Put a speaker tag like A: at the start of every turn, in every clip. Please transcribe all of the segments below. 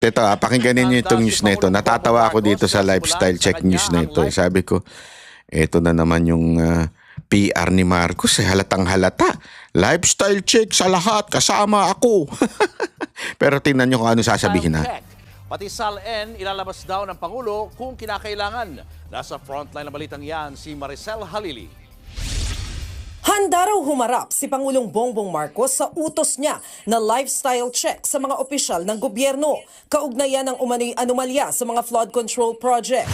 A: Ito, pakinggan ninyo itong news na ito. Natatawa ako dito sa lifestyle check news na ito. Sabi ko, ito na naman yung PR ni Marcos. Halatang halata. Lifestyle check sa lahat. Kasama ako. Pero tingnan nyo kung ano sasabihin ha.
B: Pati SALN ilalabas daw ng Pangulo kung kinakailangan. Nasa frontline na balitang yan si Maricel Halili.
C: Handa raw humarap si Pangulong Bongbong Marcos sa utos niya na lifestyle check sa mga opisyal ng gobyerno. Kaugnayan ng umano'y anomalya sa mga flood control project.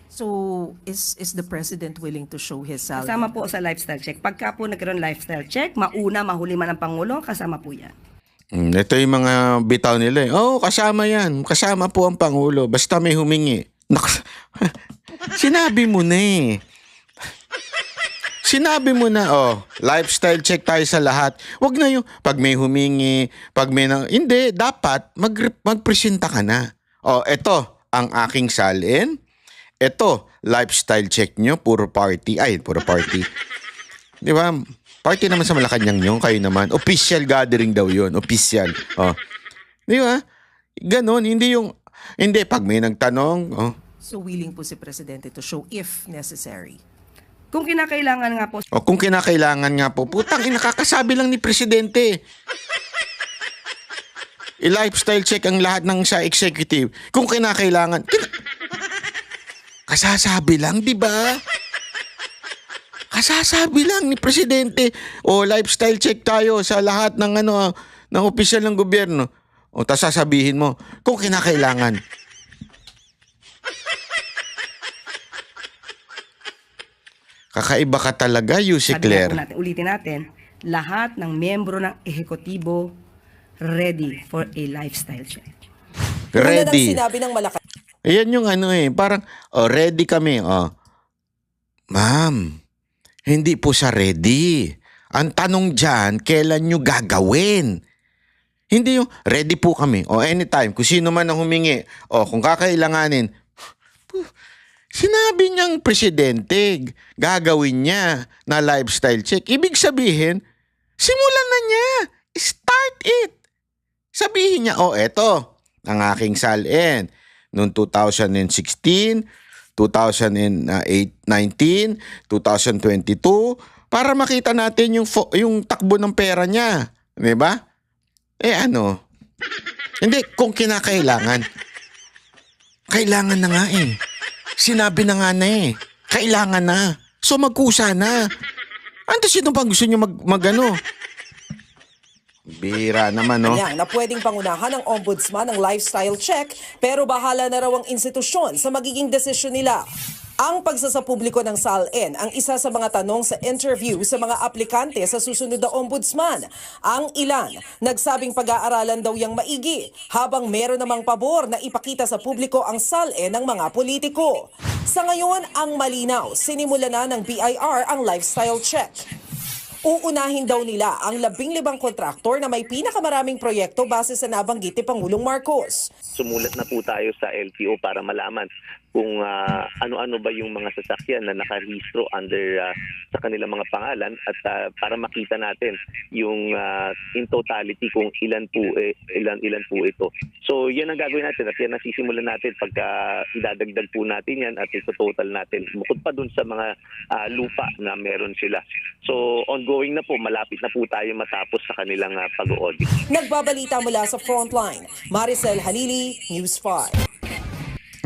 D: So, is the President willing to show his salary?
E: Kasama po sa lifestyle check. Pagka po nagkaroon lifestyle check, mauna, mahuli man ang Pangulo, kasama po yan.
A: Ito yung mga bitaw nila. Kasama yan. Kasama po ang Pangulo. Basta may humingi. Sinabi mo na eh. Sinabi mo na, lifestyle check tayo sa lahat. Wag na yung, pag may humingi, pag may hindi, dapat magpresenta ka na. Eto, ang aking salin. Eto, lifestyle check nyo, puro party. Ay, puro party. Di ba? Party naman sa Malacanang yung kayo naman. Official gathering daw yun. Official. Di ba? Ganon, hindi yung, hindi, pag may nagtanong,
D: So, willing po si Presidente to show if necessary.
E: Kung kinakailangan nga po.
A: Kung kinakailangan nga po, putang nakakasabi lang ni Presidente. I-lifestyle check ang lahat ng sa executive. Kung kinakailangan, kasasabi lang, di ba? Kasasabi lang ni Presidente. Lifestyle check tayo sa lahat ng ng opisyal ng gobyerno. Tas sasabihin mo, kung kinakailangan. Kakaiba ka talaga, Yussi Claire.
E: Ulitin natin, lahat ng miyembro ng ehekutibo ready for a lifestyle check.
A: Ready.
C: Sinabi ng Malacanang.
A: Ayan yung parang, ready kami. Ma'am, hindi po sa ready. Ang tanong dyan, kailan nyo gagawin? Hindi yung, ready po kami. Anytime, kung sino man ang humingi. Kung kakailanganin. Sinabi niyang Presidente, gagawin niya na lifestyle check. Ibig sabihin, simulan na niya. Start it. Sabihin niya, eto, ang aking salin. Noong 2016, 2019, 2022, para makita natin yung takbo ng pera niya. Di ba? Hindi, kung kinakailangan. Kailangan na nga eh. Sinabi na nga na eh. Kailangan na. So magkusa na. Sino pang gusto nyo magano? Bira naman, no?
C: Na pwedeng pangunahan ng ombudsman ng lifestyle check pero bahala na raw ang institusyon sa magiging desisyon nila. Ang pagsasapubliko ng SALN ang isa sa mga tanong sa interview sa mga aplikante sa susunod na ombudsman. Ang ilan, nagsabing pag-aaralan daw yang maigi, habang meron namang pabor na ipakita sa publiko ang SALN ng mga politiko. Sa ngayon, ang malinaw, sinimula na ng BIR ang lifestyle check. Uunahin daw nila ang 15 kontraktor na may pinakamaraming proyekto base sa nabanggit ni Pangulong Marcos.
F: Sumulat na po tayo sa LTO para malaman kung ano-ano ba yung mga sasakyan na nakarehistro under sa kanilang mga pangalan at para makita natin yung in totality kung ilan po ito. So yan ang gagawin natin at yan ang sisimulan natin pagka idadagdag po natin yan at ito-total natin. Bukod pa dun sa mga lupa na meron sila. So ongoing na po, malapit na po tayo matapos sa kanilang pag-audit.
C: Nagbabalita mula sa Frontline, Maricel Halili, News 5.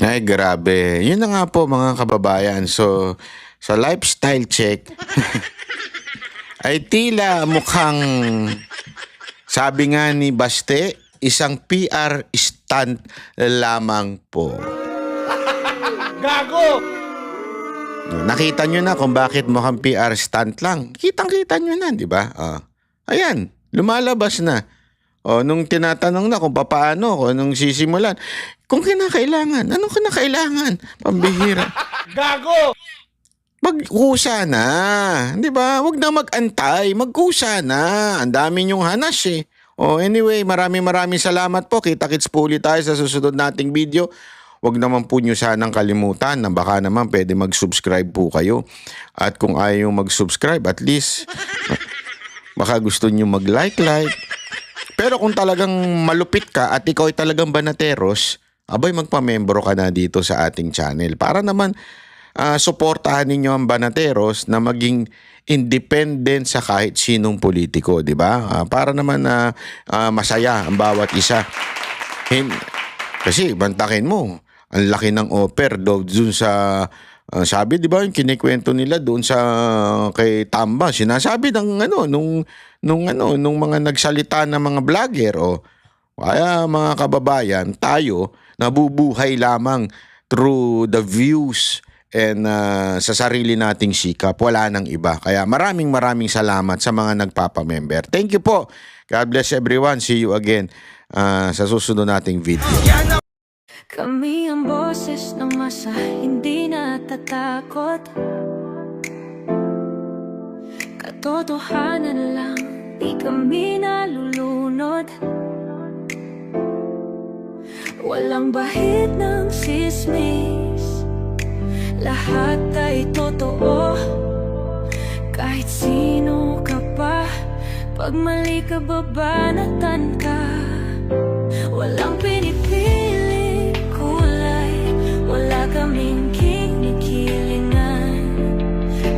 A: Ay, grabe. Yun na nga po mga kababayan. So, sa lifestyle check, ay tila mukhang, sabi nga ni Baste, isang PR stunt lamang po.
B: Gago!
A: Nakita nyo na kung bakit mukhang PR stunt lang. Kitang-kita nyo na, di ba? Ayan, lumalabas na. Nung tinatanong na kung paano, kung anong sisimulan. Kung kinakailangan, anong kinakailangan? Pambihira.
B: Gago!
A: Magkusa na. Di ba? Huwag na mag-antay. Magkusa na. Ang dami nyong hanas eh. Anyway, maraming salamat po. Kita-kits po ulit tayo sa susunod nating video. Huwag naman po nyo sanang kalimutan na baka naman pwede mag-subscribe po kayo. At kung ayaw mag-subscribe, at least baka gusto nyo mag-like. Pero kung talagang malupit ka at ikaw ay talagang banateros, abay magpamembro ka na dito sa ating channel para naman suportahan ninyo ang banateros na maging independent sa kahit sinong politiko, di ba? Para naman masaya ang bawat isa. Kasi bantakin mo, ang laki ng offer doon sa sabi, di ba, yung kinikwento nila doon sa kay Tamba, sinasabi ng nung mga nagsalita ng mga vlogger, kaya mga kababayan, tayo nabubuhay lamang through the views and sa sarili nating sikap, wala nang iba. Kaya maraming salamat sa mga nagpapamember. Thank you po. God bless everyone. See you again sa susunod nating video.
G: Kami ang boses ng masa, hindi natatakot. Katotohanan lang, di kami nalulunod. Walang bahid ng sismis, lahat ay totoo. Kahit sino ka pa, pag mali ka babanatan ka. Walang pinipili kulay, wala kaming kinikilingan.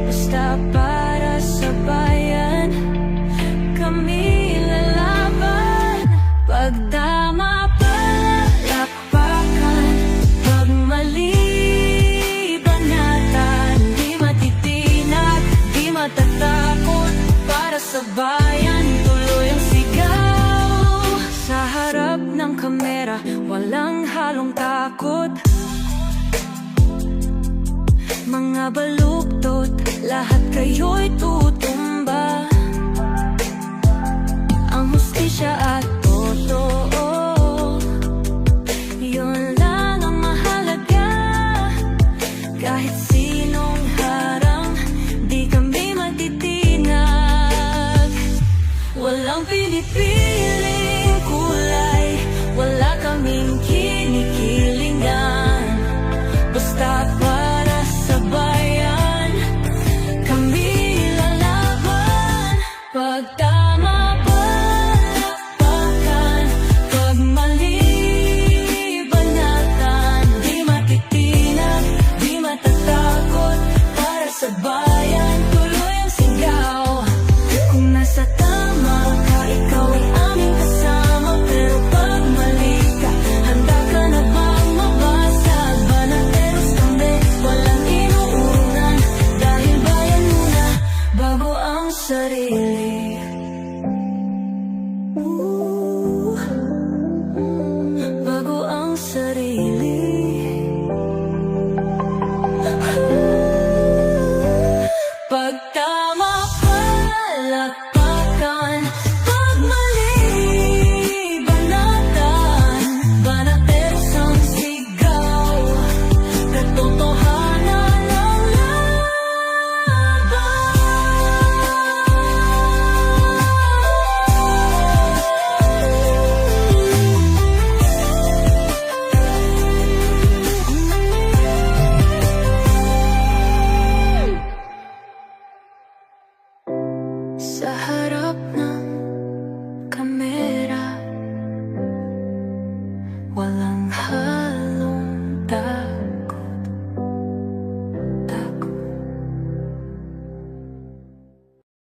G: Basta para sa bayan, kami lalaban. Pag tama palakpakan, pag mali banatan. Di matitinag, di matatakot, para sa bayan tuloy ang sigaw. Sa harap ng kamera, walang halong takot. Mga baluktot, lahat kayo'y tutumba. Ang hustisya at